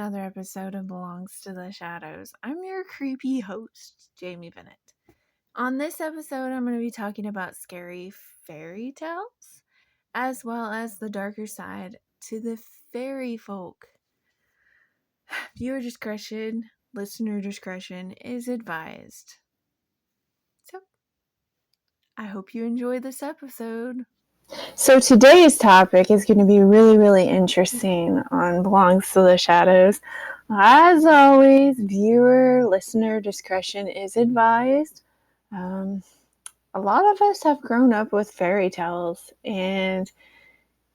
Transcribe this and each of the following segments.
another episode of Belongs to the Shadows. I'm your creepy host, Jaime Bennett. On this episode, I'm going to be talking about scary fairy tales, as well as the darker side to the fairy folk. Viewer discretion, listener discretion is advised. So, I hope you enjoy this episode. So today's topic is going to be really interesting on Belongs to the Shadows. As always, viewer, listener discretion is advised. A lot of us have grown up with fairy tales, and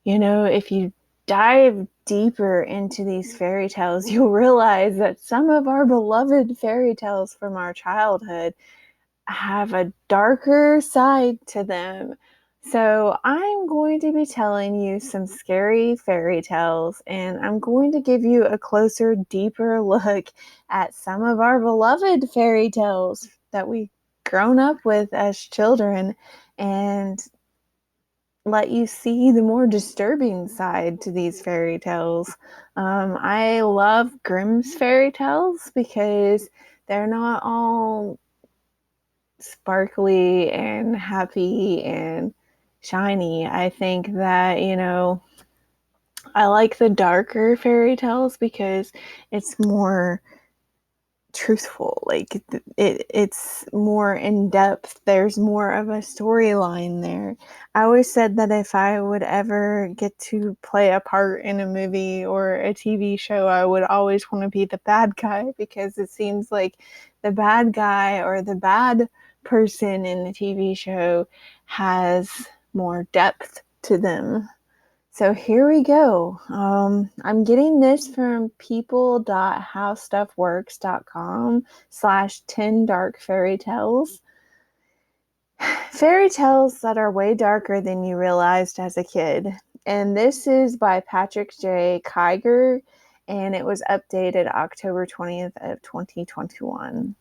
if you dive deeper into these fairy tales, you'll realize that some of our beloved fairy tales from our childhood have a darker side to them. So I'm going to be telling you some scary fairy tales, and I'm going to give you a closer, deeper look at some of our beloved fairy tales that we've grown up with as children, and let you see the more disturbing side to these fairy tales. I love Grimm's fairy tales because they're not all sparkly and happy and shiny. I think that, I like the darker fairy tales because it's more truthful. Like it's more in depth. There's more of a storyline there. I always said that if I would ever get to play a part in a movie or a TV show, I would always want to be the bad guy, because it seems like the bad guy or the bad person in the TV show has more depth to them. So here we go. I'm getting this from people.howstuffworks.com/10 dark fairy tales. Fairy tales that are way darker than you realized as a kid. And this is by Patrick J. Kiger, and it was updated October 20th of 2021.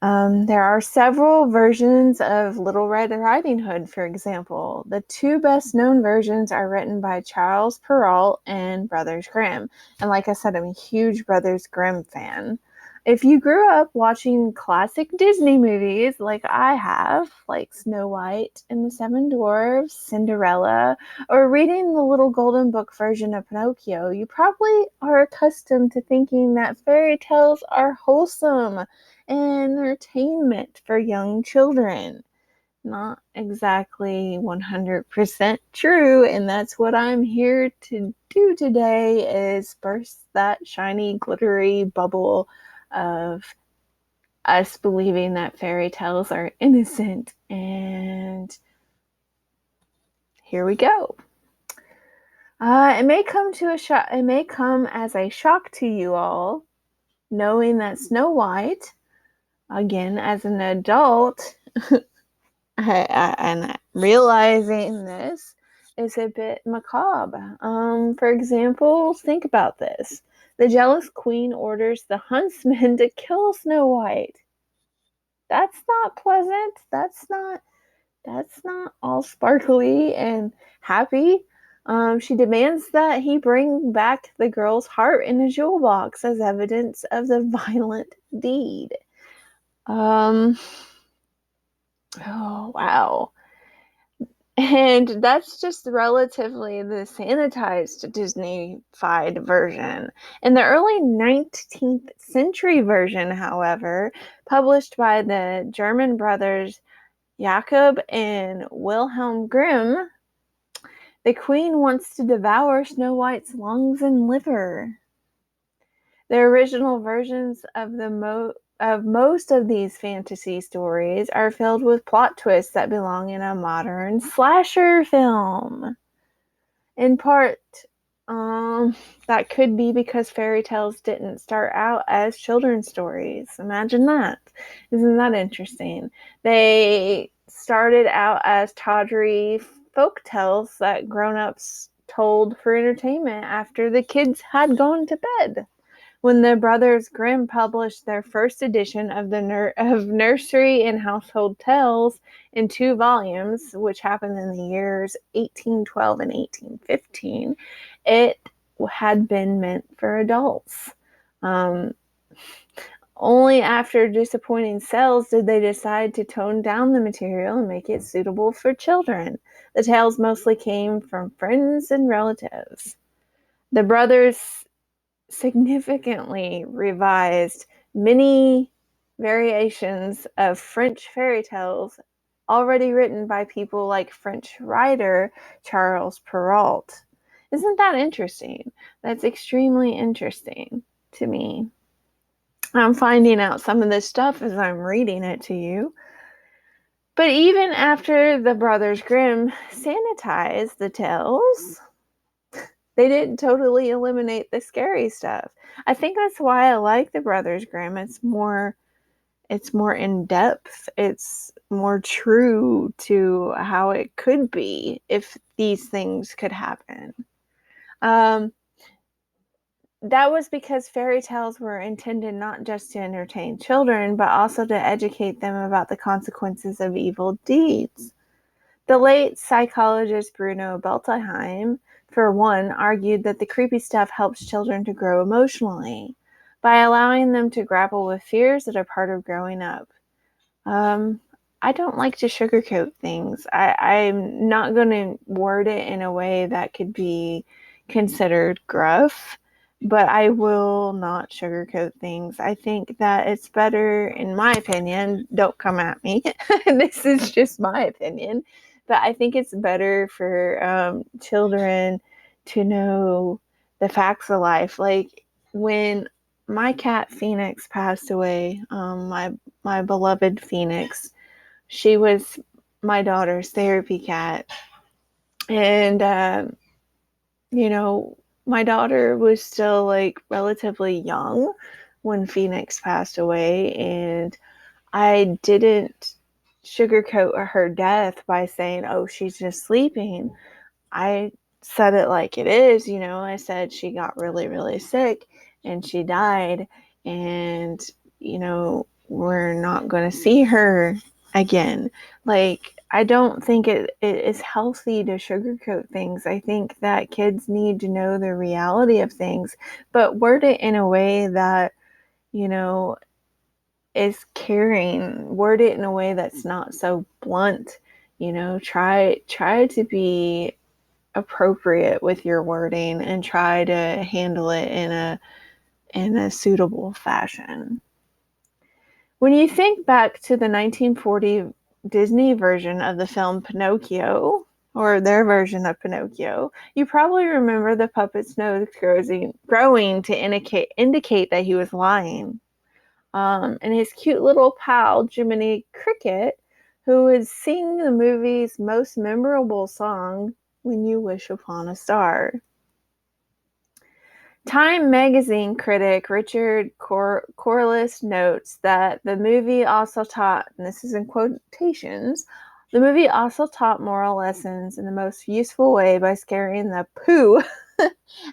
There are several versions of Little Red Riding Hood, for example. The two best known versions are written by Charles Perrault and Brothers Grimm. And like I said, I'm a huge Brothers Grimm fan. If you grew up watching classic Disney movies like I have, like Snow White and the Seven Dwarfs, Cinderella, or reading the Little Golden Book version of Pinocchio, you probably are accustomed to thinking that fairy tales are wholesome entertainment for young children. Not exactly 100% true, and that's what I'm here to do today, is burst that shiny, glittery bubble of us believing that fairy tales are innocent. And here we go. It may come as a shock to you all, knowing that Snow White, again, as an adult, and realizing this is a bit macabre. For example, think about this. The jealous queen orders the huntsman to kill Snow White. That's not pleasant. That's not all sparkly and happy. She demands that he bring back the girl's heart in a jewel box as evidence of the violent deed. Oh, wow. And that's just relatively the sanitized Disney-fied version. In the early 19th century version, however, published by the German brothers Jakob and Wilhelm Grimm, the queen wants to devour Snow White's lungs and liver. The original versions of most of these fantasy stories are filled with plot twists that belong in a modern slasher film. In part, that could be because fairy tales didn't start out as children's stories. Imagine that. Isn't that interesting? They started out as tawdry folk tales that grown-ups told for entertainment after the kids had gone to bed. When the Brothers Grimm published their first edition of of Nursery and Household Tales in 2 volumes, which happened in the years 1812 and 1815, it had been meant for adults. Only after disappointing sales did they decide to tone down the material and make it suitable for children. The tales mostly came from friends and relatives. The brothers significantly revised many variations of French fairy tales already written by people like French writer Charles Perrault. Isn't that interesting? That's extremely interesting to me. I'm finding out some of this stuff as I'm reading it to you. But even after the Brothers Grimm sanitized the tales, they didn't totally eliminate the scary stuff. I think that's why I like the Brothers Grimm. It's more in depth. It's more true to how it could be if these things could happen. That was because fairy tales were intended not just to entertain children, but also to educate them about the consequences of evil deeds. The late psychologist Bruno Belterheim, for one, argued that the creepy stuff helps children to grow emotionally by allowing them to grapple with fears that are part of growing up. I don't like to sugarcoat things. I'm not going to word it in a way that could be considered gruff, but I will not sugarcoat things. I think that it's better, in my opinion, don't come at me. This is just my opinion, but I think it's better for children to know the facts of life. Like when my cat Phoenix passed away, my beloved Phoenix, she was my daughter's therapy cat. And, my daughter was still like relatively young when Phoenix passed away. And I didn't sugarcoat her death by saying, oh, she's just sleeping. I said it like it is. I said she got really, really sick and she died. And, we're not going to see her again. Like, I don't think it is healthy to sugarcoat things. I think that kids need to know the reality of things, but word it in a way that, is caring. Word it in a way that's not so blunt. Try to be appropriate with your wording and try to handle it in a suitable fashion. When you think back to the 1940 Disney version of the film Pinocchio, or their version of Pinocchio, you probably remember the puppet's nose growing to indicate that he was lying. And his cute little pal, Jiminy Cricket, who would sing the movie's most memorable song, When You Wish Upon a Star. Time magazine critic Richard Corliss notes that the movie also taught, and this is in quotations, the movie also taught moral lessons in the most useful way by scaring the poo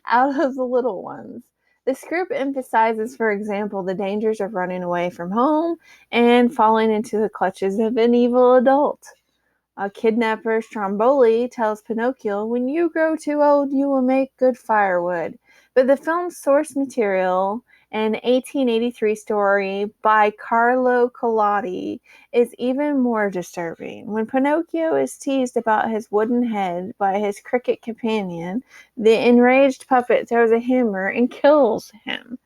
out of the little ones. The script emphasizes, for example, the dangers of running away from home and falling into the clutches of an evil adult. A kidnapper, Stromboli, tells Pinocchio, when you grow too old, you will make good firewood. But the film's source material, an 1883 story by Carlo Collodi, is even more disturbing. When Pinocchio is teased about his wooden head by his cricket companion, the enraged puppet throws a hammer and kills him.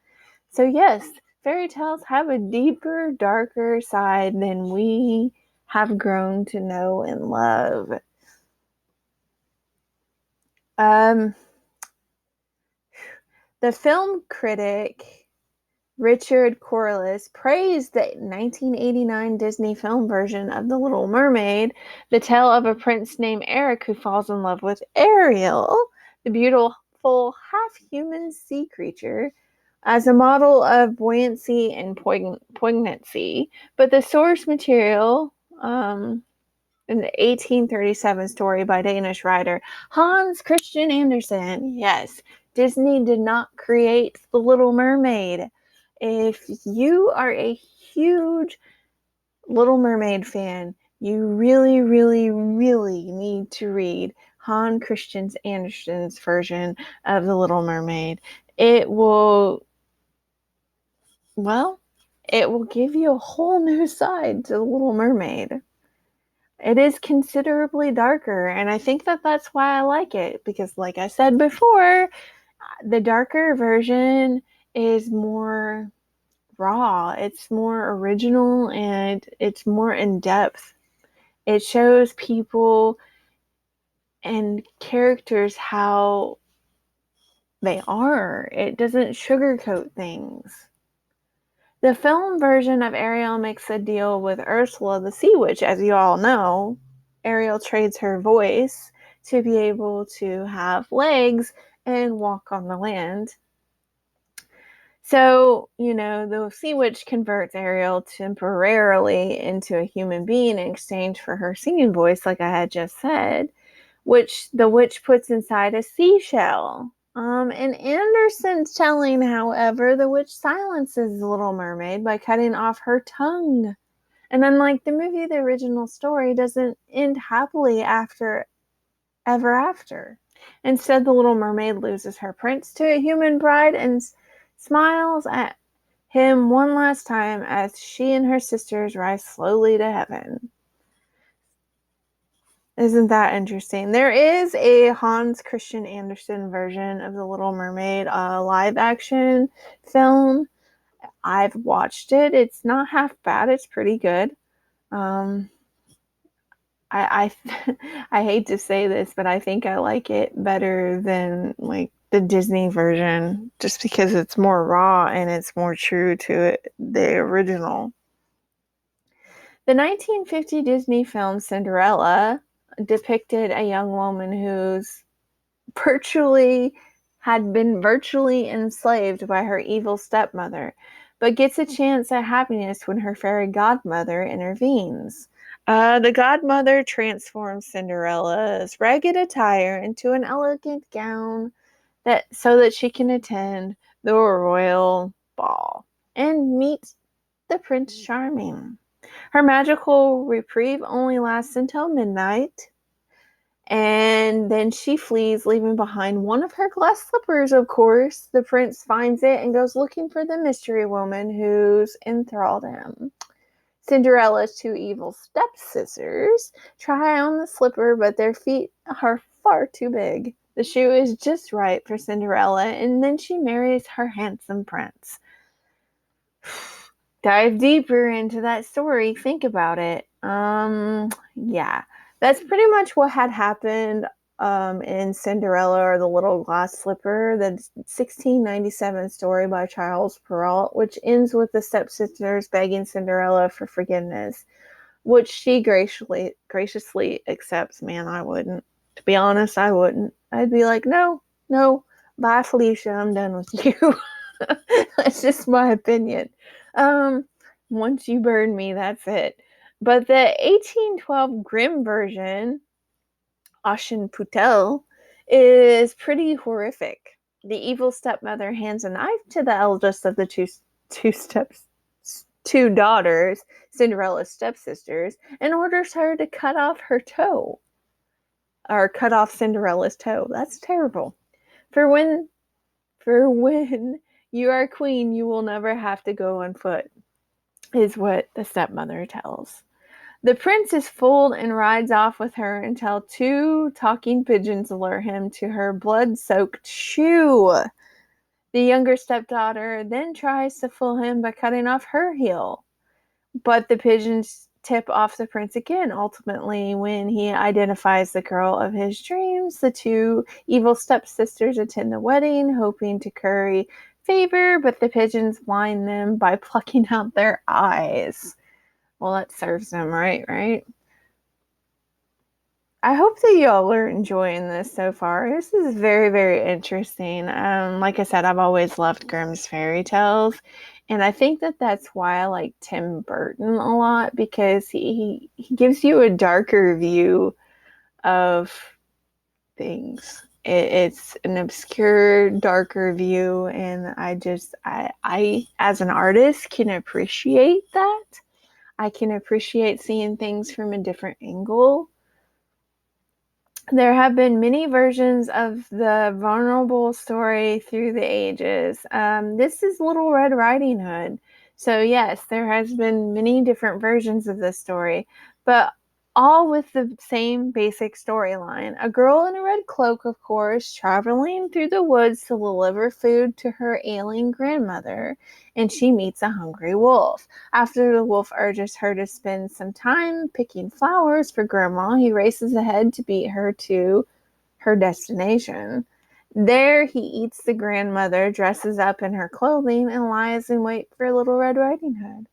So yes, fairy tales have a deeper, darker side than we have grown to know and love. The film critic Richard Corliss praised the 1989 Disney film version of The Little Mermaid, the tale of a prince named Eric who falls in love with Ariel, the beautiful half-human sea creature, as a model of buoyancy and poignancy. But the source material, in the 1837 story by Danish writer Hans Christian Andersen. Yes, Disney did not create The Little Mermaid. If you are a huge Little Mermaid fan, you really, really, really need to read Hans Christian Andersen's version of The Little Mermaid. It will well, it will give you a whole new side to The Little Mermaid. It is considerably darker, and I think that that's why I like it, because like I said before, the darker version is more raw, it's more original, and it's more in depth. It shows people and characters how they are. It doesn't sugarcoat things. The film version of Ariel makes a deal with Ursula the Sea Witch. As you all know, Ariel trades her voice to be able to have legs and walk on the land. So, the Sea Witch converts Ariel temporarily into a human being in exchange for her singing voice, like I had just said, which the witch puts inside a seashell. In Anderson's telling, however, the witch silences the Little Mermaid by cutting off her tongue. And unlike the movie, the original story doesn't end happily ever after. Instead, the Little Mermaid loses her prince to a human bride and smiles at him one last time as she and her sisters rise slowly to heaven. Isn't that interesting? There is a Hans Christian Andersen version of The Little Mermaid, live action film. I've watched it. It's not half bad. It's pretty good. I I hate to say this, but I think I like it better than like the Disney version, just because it's more raw and it's more true to the original. The 1950 Disney film Cinderella depicted a young woman who's had been virtually enslaved by her evil stepmother, but gets a chance at happiness when her fairy godmother intervenes. The godmother transforms Cinderella's ragged attire into an elegant gown so that she can attend the royal ball and meet the Prince Charming. Her magical reprieve only lasts until midnight, and then she flees, leaving behind one of her glass slippers, of course. The prince finds it and goes looking for the mystery woman who's enthralled him. Cinderella's two evil stepsisters try on the slipper, but their feet are far too big. The shoe is just right for Cinderella, and then she marries her handsome prince. Dive deeper into that story, think about it. Yeah, that's pretty much what had happened in Cinderella or the Little Glass Slipper, the 1697 story by Charles Perrault, which ends with the stepsisters begging Cinderella for forgiveness, which she graciously accepts. Man, I wouldn't. To be honest, I wouldn't. I'd be like, no, bye, Felicia, I'm done with you. That's just my opinion. Once you burn me, that's it. But the 1812 Grimm version, Ashen Putel, is pretty horrific. The evil stepmother hands a knife to the eldest of the two daughters, Cinderella's stepsisters, and orders her to cut off her toe. Or cut off Cinderella's toe. That's terrible. For when you are queen, you will never have to go on foot, is what the stepmother tells. The prince is fooled and rides off with her until two talking pigeons lure him to her blood-soaked shoe. The younger stepdaughter then tries to fool him by cutting off her heel, but the pigeons tip off the prince again. Ultimately, when he identifies the girl of his dreams, the two evil stepsisters attend the wedding, hoping to curry favor, but the pigeons blind them by plucking out their eyes. Well, that serves them right? I hope that y'all are enjoying this so far. This is very, very interesting. Like I said, I've always loved Grimm's fairy tales, and I think that that's why I like Tim Burton a lot, because he gives you a darker view of things. It's an obscure, darker view, and I as an artist can appreciate that. I can appreciate seeing things from a different angle. There have been many versions of the vulnerable story through the ages. This is Little Red Riding Hood. So yes, there has been many different versions of this story, but all with the same basic storyline. A girl in a red cloak, of course, traveling through the woods to deliver food to her ailing grandmother, and she meets a hungry wolf. After the wolf urges her to spend some time picking flowers for Grandma, he races ahead to beat her to her destination. There he eats the grandmother, dresses up in her clothing, and lies in wait for Little Red Riding Hood.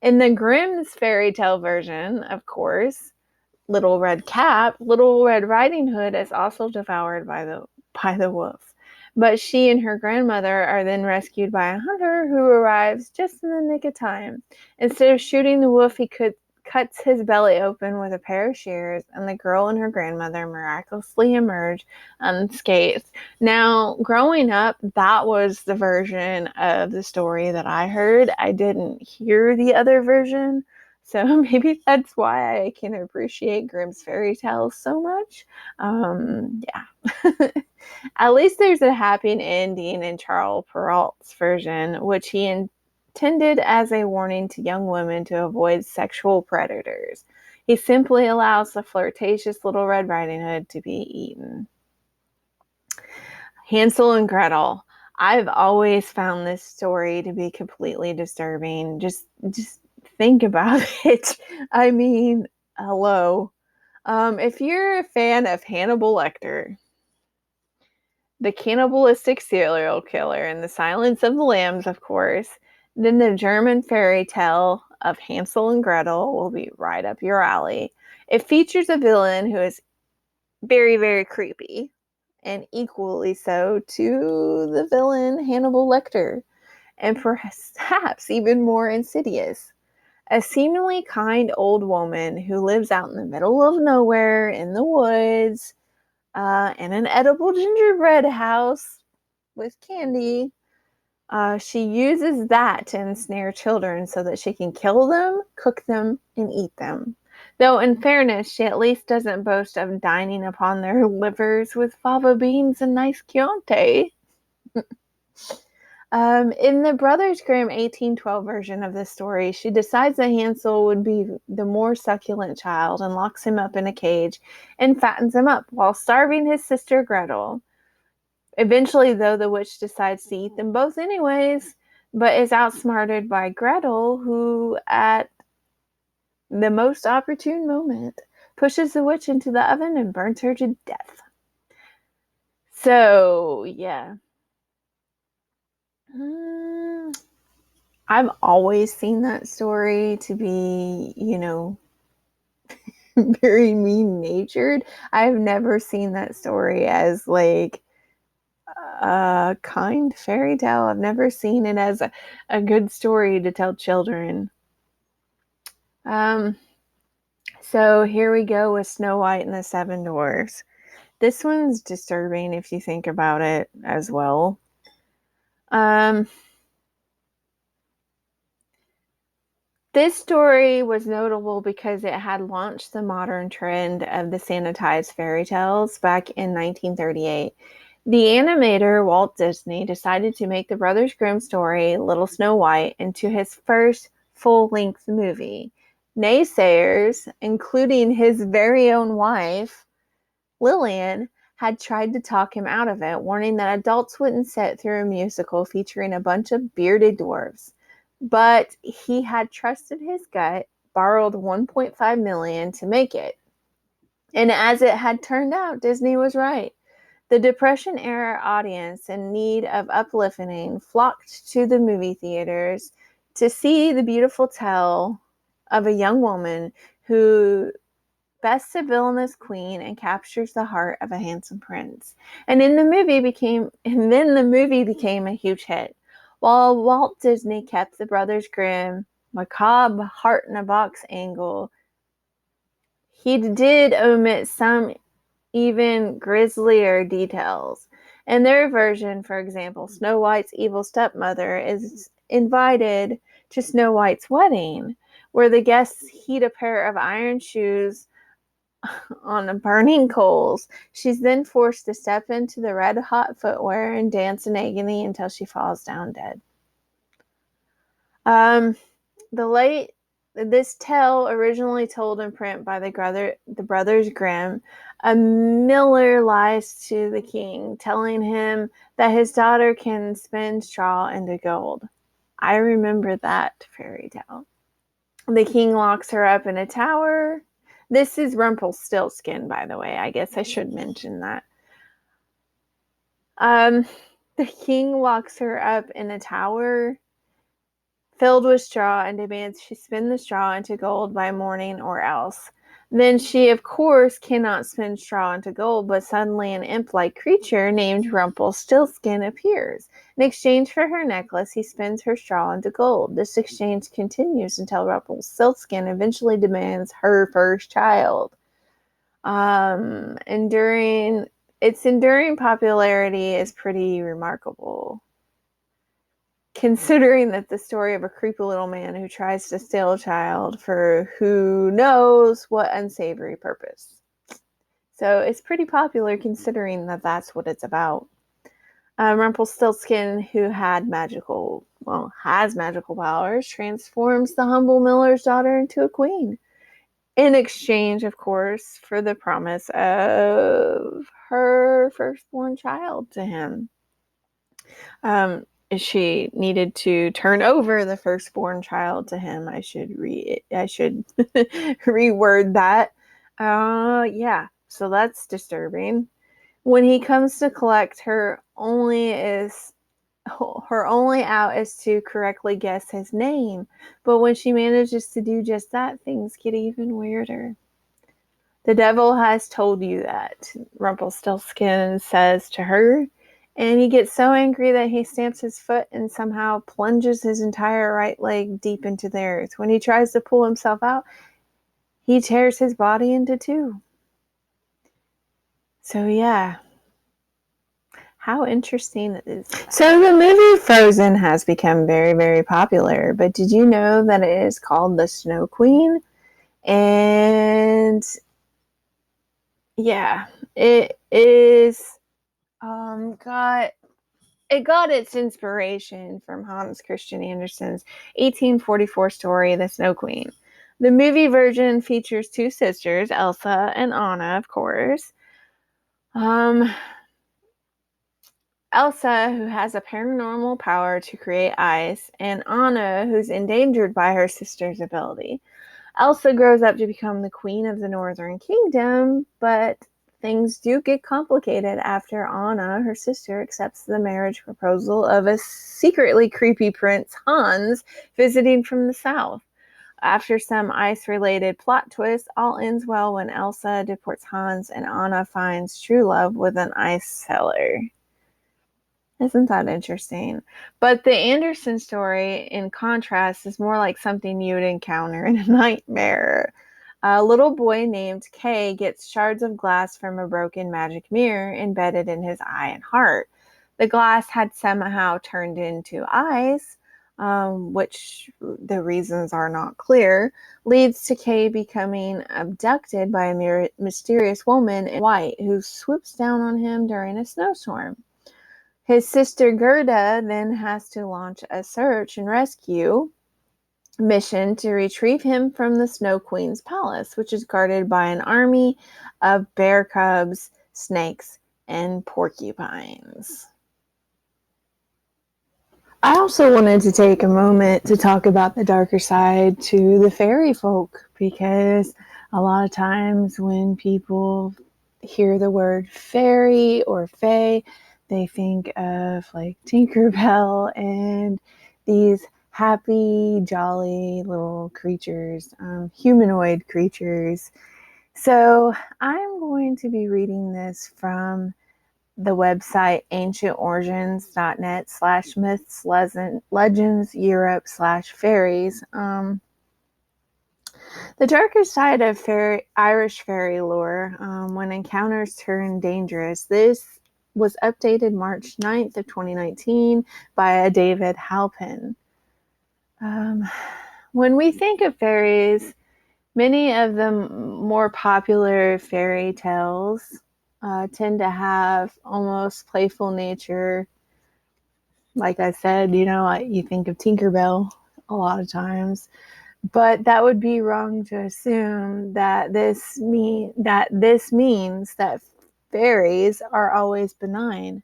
In the Grimm's fairy tale version, of course, Little Red Cap, Little Red Riding Hood is also devoured by the wolf. But she and her grandmother are then rescued by a hunter who arrives just in the nick of time. Instead of shooting the wolf, he cuts his belly open with a pair of shears, and the girl and her grandmother miraculously emerge unscathed. Now, growing up, that was the version of the story that I heard. I didn't hear the other version. So maybe that's why I can appreciate Grimm's fairy tales so much. Yeah. At least there's a happy ending in Charles Perrault's version, which he intended as a warning to young women to avoid sexual predators. He simply allows the flirtatious Little Red Riding Hood to be eaten. Hansel and Gretel. I've always found this story to be completely disturbing. Just think about it. I mean, hello. If you're a fan of Hannibal Lecter, the cannibalistic serial killer, and The Silence of the Lambs, of course, then the German fairy tale of Hansel and Gretel will be right up your alley. It features a villain who is very, very creepy, and equally so to the villain Hannibal Lecter, and perhaps even more insidious. A seemingly kind old woman who lives out in the middle of nowhere in the woods in an edible gingerbread house with candy. She uses that to ensnare children so that she can kill them, cook them, and eat them. Though, in fairness, she at least doesn't boast of dining upon their livers with fava beans and nice Chianti. In the Brothers Grimm 1812 version of this story, she decides that Hansel would be the more succulent child and locks him up in a cage and fattens him up while starving his sister Gretel. Eventually, though, the witch decides to eat them both anyways, but is outsmarted by Gretel, who, at the most opportune moment, pushes the witch into the oven and burns her to death. So, yeah. I've always seen that story to be, very mean-natured. I've never seen that story as, like, a kind fairy tale. I've never seen it as a good story to tell children. So here we go with Snow White and the Seven Dwarfs. This one's disturbing if you think about it as well. This story was notable because it had launched the modern trend of the sanitized fairy tales back in 1938. The animator, Walt Disney, decided to make the Brothers Grimm story, Little Snow White, into his first full-length movie. Naysayers, including his very own wife, Lillian, had tried to talk him out of it, warning that adults wouldn't sit through a musical featuring a bunch of bearded dwarves. But he had trusted his gut, borrowed $1.5 million to make it. And as it had turned out, Disney was right. The Depression-era audience in need of uplifting flocked to the movie theaters to see the beautiful tale of a young woman who bests a villainous queen and captures the heart of a handsome prince. And then the movie became a huge hit. While Walt Disney kept the Brothers Grimm macabre heart in a box angle, he did omit some even grislier details. In their version, for example, Snow White's evil stepmother is invited to Snow White's wedding, where the guests heat a pair of iron shoes on burning coals. She's then forced to step into the red-hot footwear and dance in agony until she falls down dead. This tale, originally told in print by the brothers Grimm, a miller lies to the king, telling him that his daughter can spin straw into gold. I remember that fairy tale. The king locks her up in a tower. This is Rumpelstiltskin, by the way. I guess I should mention that. The king locks her up in a tower filled with straw and demands she spin the straw into gold by morning or else. Then she, of course, cannot spin straw into gold, but suddenly an imp-like creature named Rumpelstiltskin appears. In exchange for her necklace, he spins her straw into gold. This exchange continues until Rumpelstiltskin eventually demands her first child. Its enduring popularity is pretty remarkable, considering that the story of a creepy little man who tries to steal a child for who knows what unsavory purpose. So it's pretty popular considering that that's what it's about. Rumpelstiltskin, who has magical powers, transforms the humble miller's daughter into a queen. In exchange, of course, for the promise of her firstborn child to him. She needed to turn over the firstborn child to him. I should reword that. Yeah, so that's disturbing. When he comes to collect her, only out is to correctly guess his name. But when she manages to do just that, things get even weirder. The devil has told you that, Rumpelstiltskin says to her, and he gets so angry that he stamps his foot and somehow plunges his entire right leg deep into the earth. When he tries to pull himself out, he tears his body into two. So yeah. How interesting it is. So the movie Frozen has become very, very popular, but did you know that it is called the Snow Queen? And yeah, it is got its inspiration from Hans Christian Andersen's 1844 story, The Snow Queen. The movie version features two sisters, Elsa and Anna, of course. Elsa, who has a paranormal power to create ice, and Anna, who's endangered by her sister's ability. Elsa grows up to become the queen of the Northern Kingdom, but things do get complicated after Anna, her sister, accepts the marriage proposal of a secretly creepy Prince Hans visiting from the south. After some ice-related plot twists, all ends well when Elsa deports Hans and Anna finds true love with an ice seller. Isn't that interesting? But the Andersen story, in contrast, is more like something you would encounter in a nightmare. A little boy named Kay gets shards of glass from a broken magic mirror embedded in his eye and heart. The glass had somehow turned into ice, which the reasons are not clear, leads to Kay becoming abducted by a mysterious woman in white who swoops down on him during a snowstorm. His sister Gerda then has to launch a search and rescue mission to retrieve him from the Snow Queen's palace, which is guarded by an army of bear cubs, snakes, and porcupines. I also wanted to take a moment to talk about the darker side to the fairy folk, because a lot of times when people hear the word fairy or fae, they think of like Tinkerbell and these happy, jolly little creatures, humanoid creatures. So I'm going to be reading this from the website ancientorigins.net/myths/legends Europe/fairies. The darker side of Irish fairy lore, when encounters turn dangerous. This was updated March 9th of 2019 by David Halpin. When we think of fairies, Many of the more popular fairy tales tend to have almost playful nature. Like I said, you think of Tinkerbell a lot of times, but that would be wrong to assume that this means that fairies are always benign.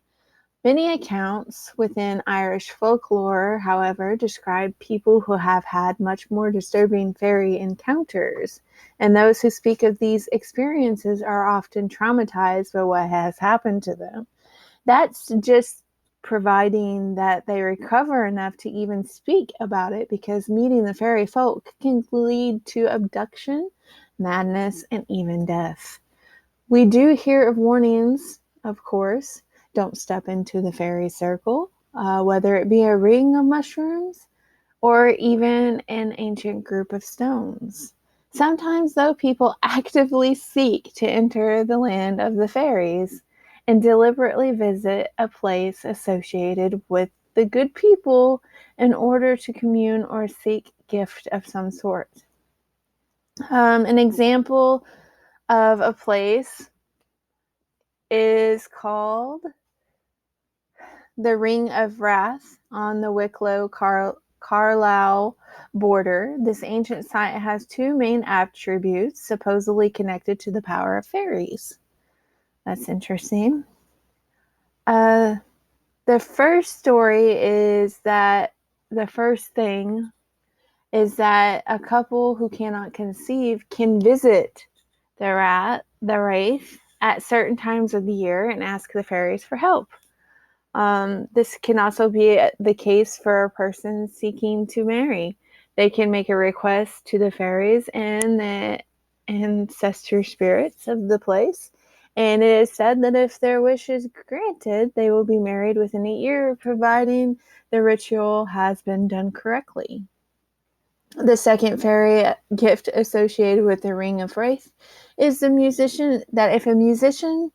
Many accounts within Irish folklore, however, describe people who have had much more disturbing fairy encounters, and those who speak of these experiences are often traumatized by what has happened to them. That's just providing that they recover enough to even speak about it, because meeting the fairy folk can lead to abduction, madness, and even death. We do hear of warnings, of course. Don't step into the fairy circle, whether it be a ring of mushrooms or even an ancient group of stones. Sometimes, though, people actively seek to enter the land of the fairies and deliberately visit a place associated with the good people in order to commune or seek gift of some sort. An example of a place is called the Ring of Wrath on the Wicklow Carlisle border. This ancient site has two main attributes supposedly connected to the power of fairies. That's interesting. The first story is that the first thing is that a couple who cannot conceive can visit the wraith, at certain times of the year and ask the fairies for help. This can also be the case for a person seeking to marry. They can make a request to the fairies and the ancestor spirits of the place, and it is said that if their wish is granted, they will be married within a year, providing the ritual has been done correctly. The second fairy gift associated with the Ring of Wraith is that if a musician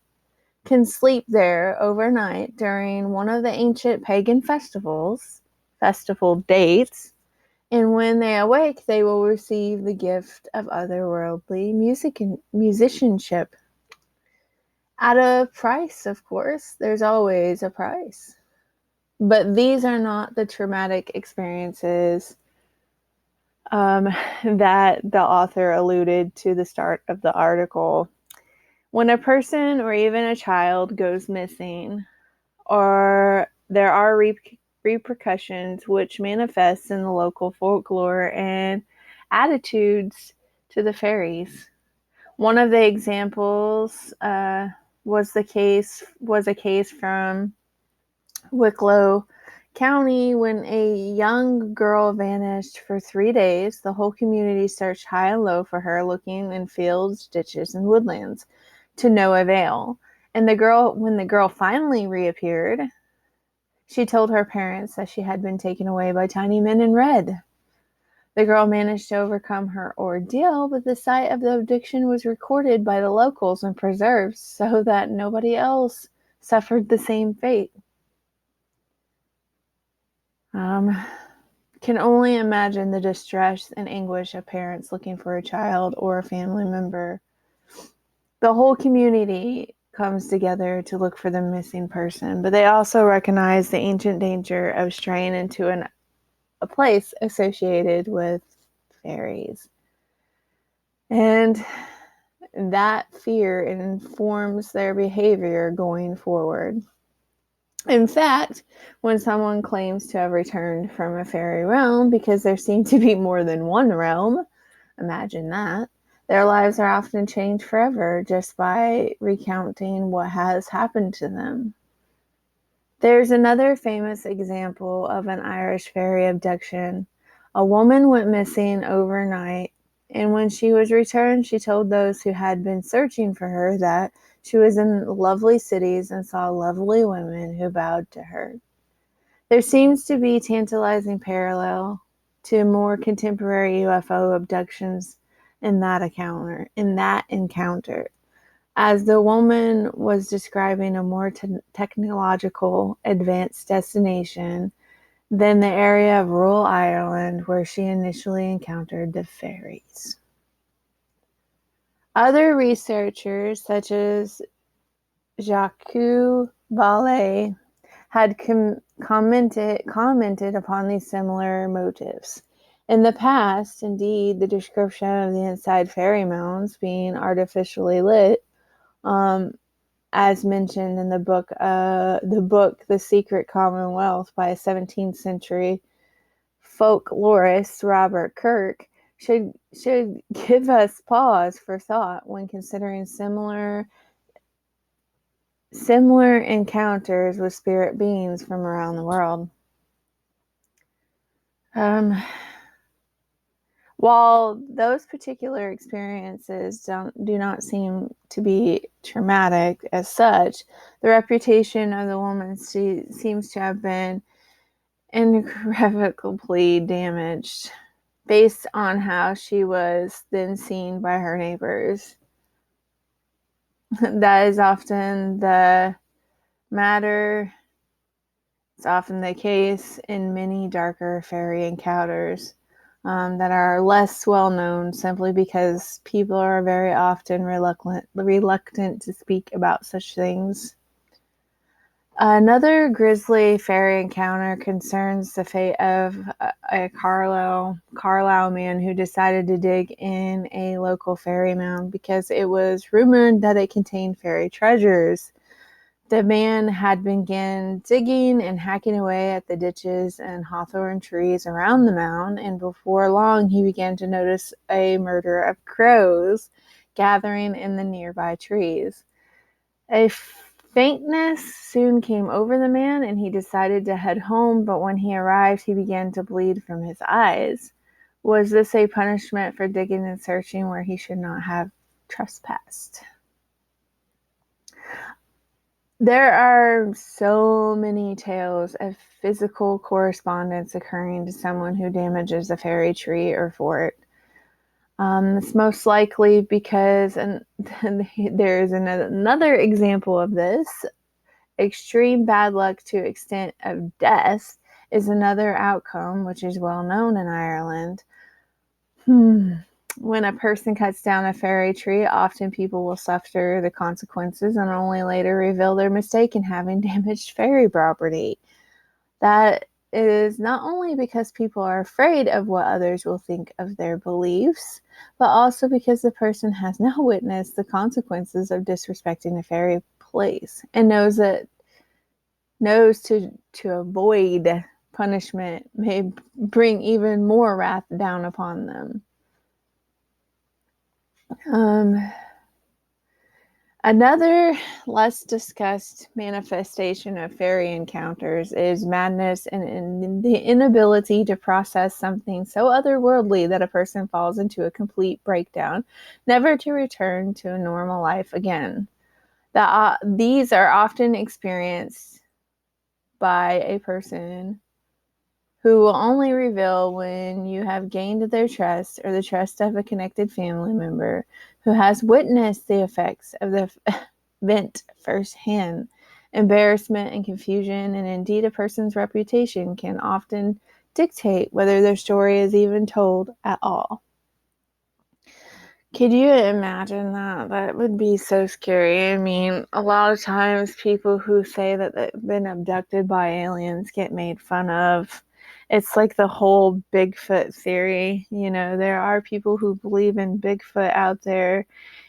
can sleep there overnight during one of the ancient pagan festival dates, and when they awake, they will receive the gift of otherworldly musicianship. At a price, of course. There's always a price. But these are not the traumatic experiences that the author alluded to the start of the article. When a person or even a child goes missing, or there are repercussions which manifest in the local folklore and attitudes to the fairies. One of the examples was a case from Wicklow County when a young girl vanished for 3 days. The whole community searched high and low for her, looking in fields, ditches, and woodlands, to no avail. And when the girl finally reappeared, she told her parents that she had been taken away by tiny men in red. The girl managed to overcome her ordeal, but the site of the abduction was recorded by the locals and preserved so that nobody else suffered the same fate. Can only imagine the distress and anguish of parents looking for a child or a family member. The whole community comes together to look for the missing person, but they also recognize the ancient danger of straying into a place associated with fairies. And that fear informs their behavior going forward. In fact, when someone claims to have returned from a fairy realm, because there seem to be more than one realm, imagine that, their lives are often changed forever just by recounting what has happened to them. There's another famous example of an Irish fairy abduction. A woman went missing overnight, and when she was returned, she told those who had been searching for her that she was in lovely cities and saw lovely women who bowed to her. There seems to be a tantalizing parallel to more contemporary UFO abductions in that encounter, as the woman was describing a more technological advanced destination than the area of rural Ireland where she initially encountered the fairies. Other researchers, such as Jacques Vallée, had commented upon these similar motifs. In the past, indeed, the description of the inside fairy mounds being artificially lit, as mentioned in the book The Secret Commonwealth by a 17th century folklorist Robert Kirk, should give us pause for thought when considering similar encounters with spirit beings from around the world. While those particular experiences do not seem to be traumatic as such, the reputation of the woman seems to have been irrevocably damaged based on how she was then seen by her neighbors. That is often the matter. It's often the case in many darker fairy encounters that are less well known simply because people are very often reluctant to speak about such things. Another grisly fairy encounter concerns the fate of a Carlisle man who decided to dig in a local fairy mound because it was rumored that it contained fairy treasures. The man had begun digging and hacking away at the ditches and hawthorn trees around the mound, and before long he began to notice a murder of crows gathering in the nearby trees. A faintness soon came over the man, and he decided to head home, but when he arrived, he began to bleed from his eyes. Was this a punishment for digging and searching where he should not have trespassed? There are so many tales of physical correspondence occurring to someone who damages a fairy tree or fort. It's most likely because, and there's another example of this, extreme bad luck to extent of death is another outcome which is well known in Ireland. When a person cuts down a fairy tree, often people will suffer the consequences and only later reveal their mistake in having damaged fairy property. That is not only because people are afraid of what others will think of their beliefs, but also because the person has now witnessed the consequences of disrespecting a fairy place and knows to avoid punishment may bring even more wrath down upon them. Another less discussed manifestation of fairy encounters is madness and the inability to process something so otherworldly that a person falls into a complete breakdown, never to return to a normal life again. These are often experienced by a person who will only reveal when you have gained their trust or the trust of a connected family member who has witnessed the effects of the event firsthand. Embarrassment and confusion, and indeed a person's reputation, can often dictate whether their story is even told at all. Could you imagine that? That would be so scary. I mean, a lot of times people who say that they've been abducted by aliens get made fun of. It's like the whole Bigfoot theory. You know, there are people who believe in Bigfoot out there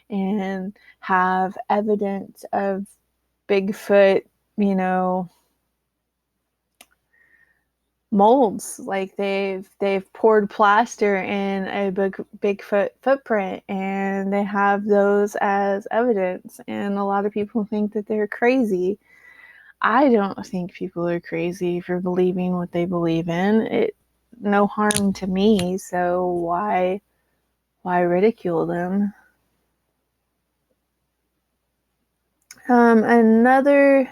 and have evidence of Bigfoot, you know, molds. Like they've poured plaster in a Bigfoot footprint and they have those as evidence, and a lot of people think that they're crazy. I don't think people are crazy for believing what they believe in. It no harm to me, so why ridicule them? Another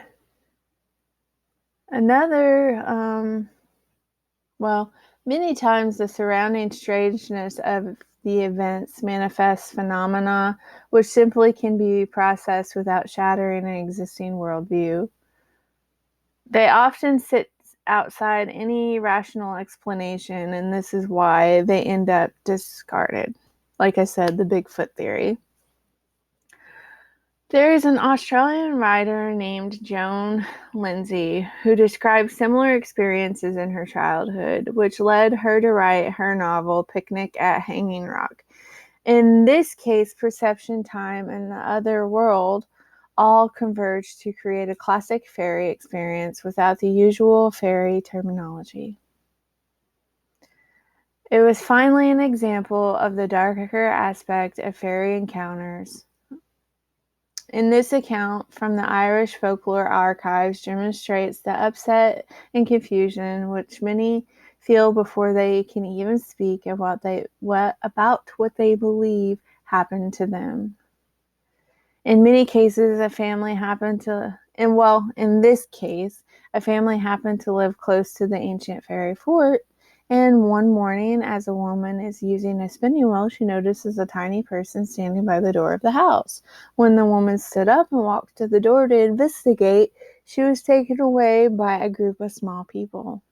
well, many times the surrounding strangeness of the events manifests phenomena which simply can be processed without shattering an existing worldview. They often sit outside any rational explanation, and this is why they end up discarded. Like I said, the Bigfoot theory. There is an Australian writer named Joan Lindsay who describes similar experiences in her childhood, which led her to write her novel Picnic at Hanging Rock. In this case, perception, time, and the other world all converge to create a classic fairy experience without the usual fairy terminology. It was finally an example of the darker aspect of fairy encounters. In this account from the Irish Folklore Archives demonstrates the upset and confusion which many feel before they can even speak of about what they believe happened to them. In many cases, in this case, a family happened to live close to the ancient fairy fort, and one morning, as a woman is using a spinning wheel, she notices a tiny person standing by the door of the house. When the woman stood up and walked to the door to investigate, she was taken away by a group of small people.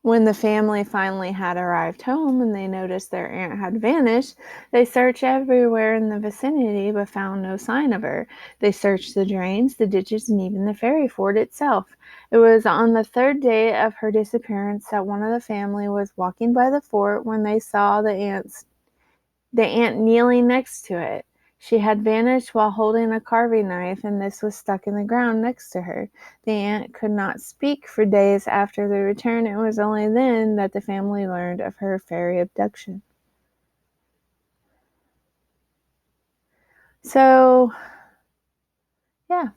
When the family finally had arrived home and they noticed their aunt had vanished, they searched everywhere in the vicinity but found no sign of her. They searched the drains, the ditches, and even the fairy fort itself. It was on the third day of her disappearance that one of the family was walking by the fort when they saw the aunt kneeling next to it. She had vanished while holding a carving knife, and this was stuck in the ground next to her. The aunt could not speak for days after the return. It was only then that the family learned of her fairy abduction. So, yeah,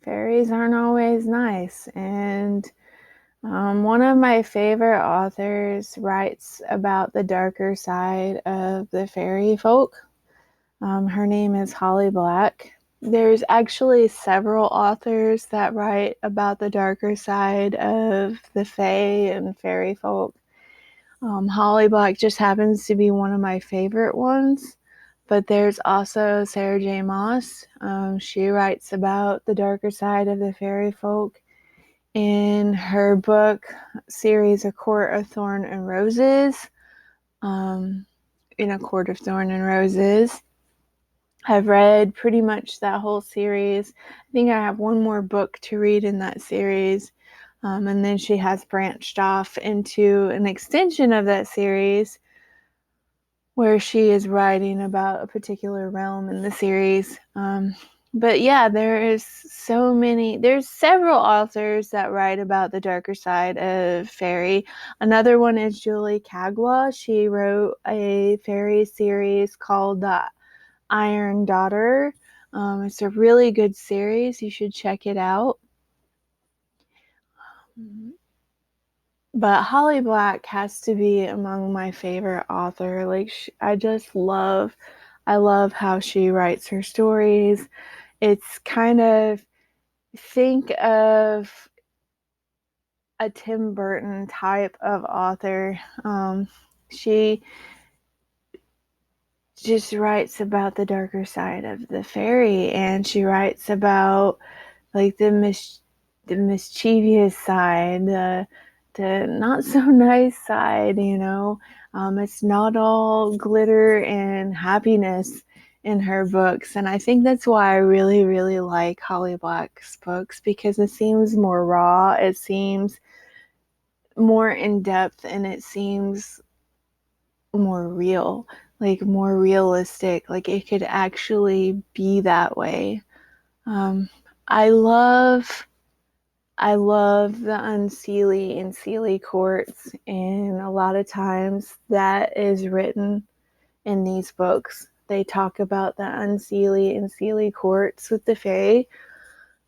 fairies aren't always nice. And one of my favorite authors writes about the darker side of the fairy folk. Her name is Holly Black. There's actually several authors that write about the darker side of the fae and fairy folk. Holly Black just happens to be one of my favorite ones, but there's also Sarah J. Maas. She writes about the darker side of the fairy folk in her book series A Court of Thorn and Roses. In A Court of Thorn and Roses, I've read pretty much that whole series. I think I have one more book to read in that series. And then she has branched off into an extension of that series where she is writing about a particular realm in the series. But yeah, there's several authors that write about the darker side of fairy. Another one is Julie Kagwa. She wrote a fairy series called The Iron Daughter. It's a really good series. You should check it out. But Holly Black has to be among my favorite author. I love how she writes her stories. It's kind of, think of a Tim Burton type of author. She just writes about the darker side of the fairy, and she writes about like the mischievous side, the not so nice side, you know. It's not all glitter and happiness in her books, and I think that's why I really, really like Holly Black's books, because it seems more raw, it seems more in depth, and it seems more real, like more realistic, like it could actually be that way. I love the unseelie and seelie courts, and a lot of times that is written in these books. They talk about the unseelie and seelie courts with the fae.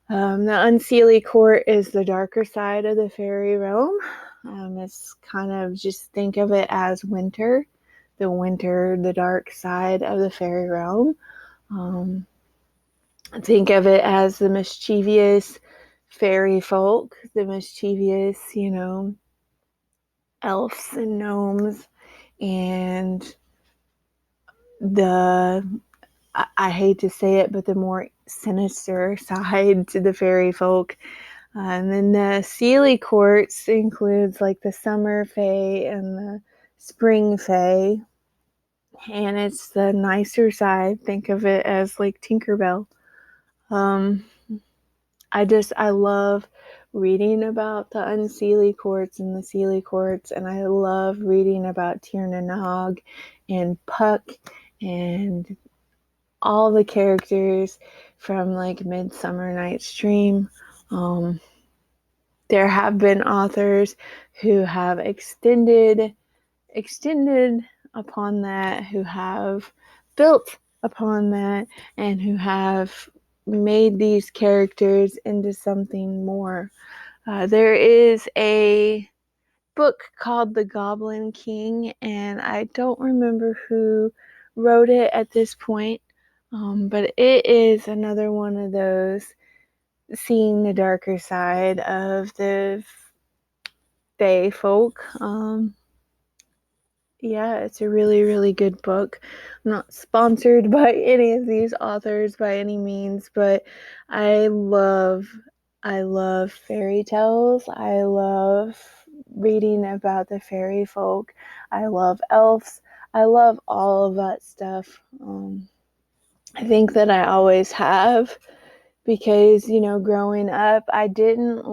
The unseelie court is the darker side of the fairy realm. It's kind of, just think of it as the dark side of the fairy realm. Think of it as the mischievous fairy folk, the mischievous, elves and gnomes, and I hate to say it, but the more sinister side to the fairy folk. And then the seelie courts includes like the summer fae and the spring fae. and it's the nicer side. Think of it as like Tinkerbell. I love reading about the unseelie courts and the seelie courts, and I love reading about Tir na Nog and Puck and all the characters from like Midsummer Night's Dream. There have been authors who have extended upon that, who have built upon that, and who have made these characters into something more. There is a book called The Goblin King, and I don't remember who wrote it at this point, but it is another one of those seeing the darker side of the Fae folk. Yeah, it's a really, really good book. I'm not sponsored by any of these authors by any means, but I love fairy tales. I love reading about the fairy folk. I love elves. I love all of that stuff. I think that I always have, because, growing up, I didn't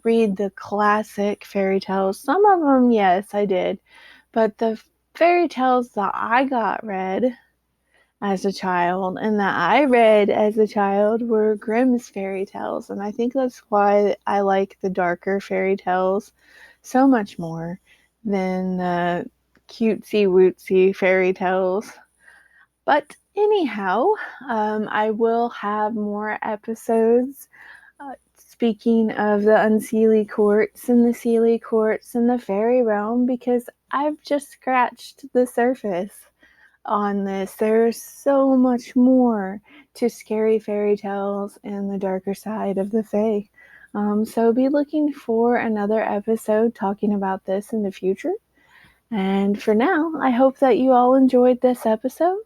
read the classic fairy tales. Some of them, yes, I did. But the fairy tales that I got read as a child and that I read as a child were Grimm's fairy tales. And I think that's why I like the darker fairy tales so much more than the cutesy wootsy fairy tales. But anyhow, I will have more episodes speaking of the unseelie courts and the seelie courts and the fairy realm, because I've just scratched the surface on this. There's so much more to scary fairy tales and the darker side of the fae. So be looking for another episode talking about this in the future. And for now, I hope that you all enjoyed this episode.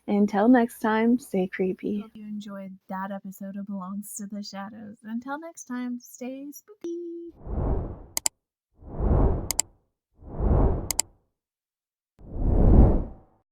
Until next time, stay creepy. Hope you enjoyed that episode of Belongs to the Shadows. Until next time, stay spooky.